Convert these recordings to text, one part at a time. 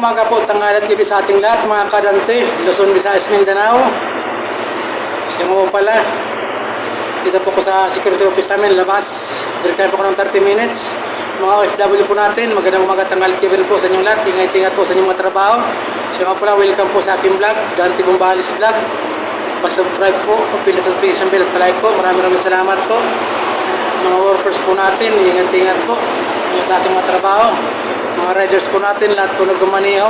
umaga po, tanghali at gabi sa ating lahat, mga kadante, Luzon, Visayas, Mindanao. Siya mo pala, dito po ko sa security office namin, labas. Direktahan po ko ng 30 minutes. Mga OFW po natin, magandang umaga, tanghali at gabi po sa inyong lahat. Ingat-ingat po sa inyong mga trabaho. Siya mo pala, welcome po sa aking vlog, Dante Bombalis Vlog. Pa-subscribe po, pili notification bell at palike po. Maraming salamat po. Mga workers po natin, ingat-ingat po sa ating mga trabaho. Mga riders po natin, lahat po nagmamaneho,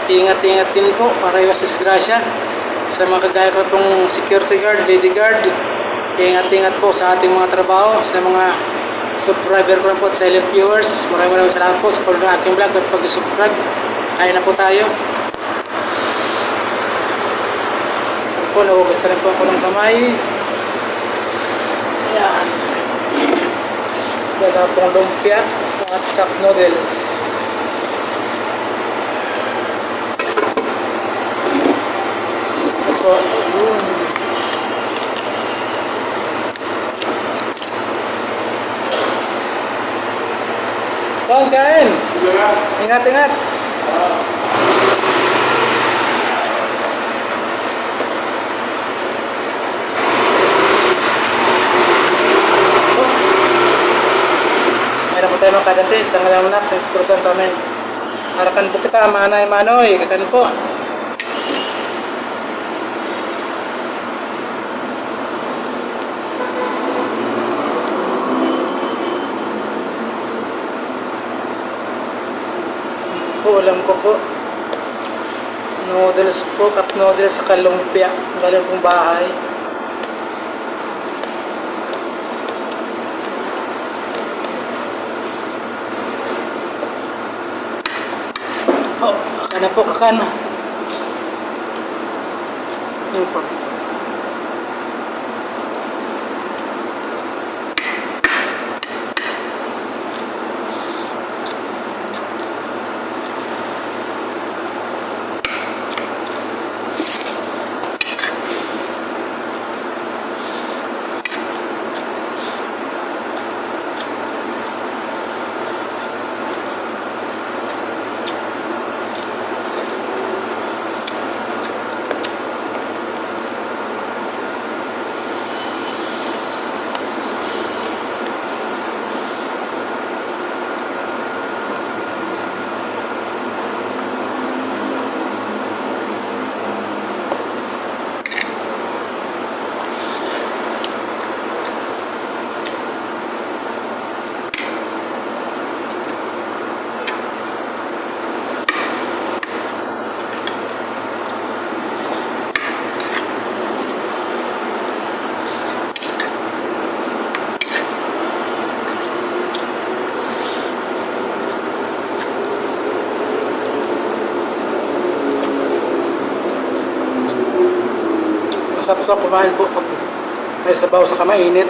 ingat-ingat din po para iwas disgrasya. Sa mga kagaya ko pong security guard, lady guard, ingat-ingat po sa ating mga trabaho. Sa mga subscriber ko lang po at silent viewers, maraming salamat po sa panonood ng aking vlog at pag-subscribe. Kaya na po tayo. Po, nahugas na rin po ako ng kamay. Ayan. Ganda pong lumpia at cup noodles. So, kain! Ingat-ingat! Tayo mga kadante, sa ngalaman natin, Espiritu Santo, amen. Harakan po kita, manay manoy, kakan po. Ulam ko po. Noodles po, cup noodles sa kalumpia. Galing pong bahay. Oh, kakan na po, kakan na. Yun po. Masarap kumain po pag may sabaw sa kamainit.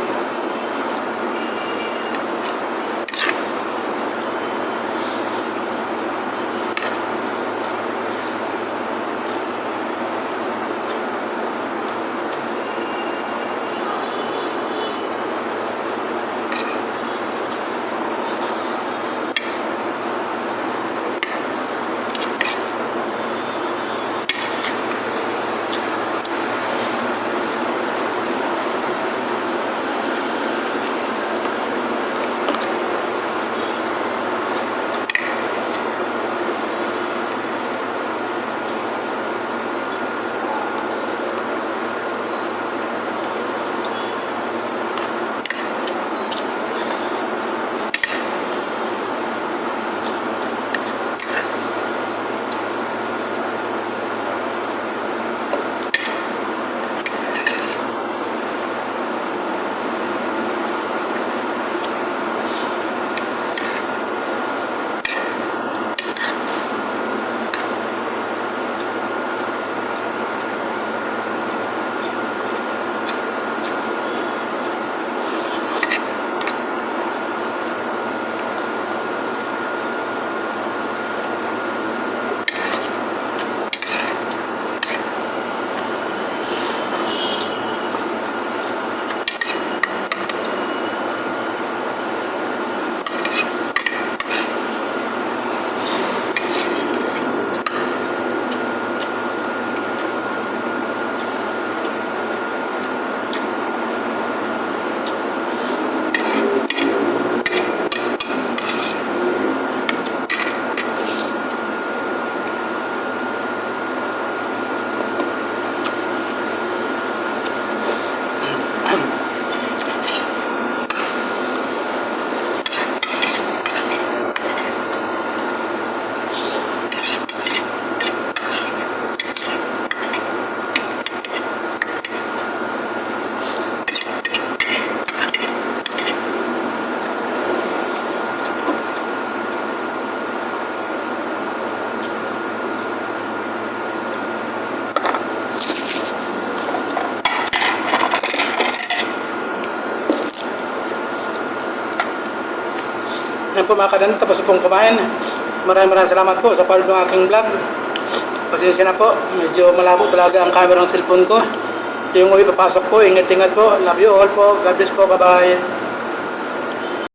Yan po mga kadante, tapos pong kumain. Maraming salamat po sa panood ng aking vlog. Pasensya na po, medyo malabo talaga ang camera ng cellphone ko. Yung uwi papasok po, ingat-ingat po. Love you all po. God bless po, bye-bye.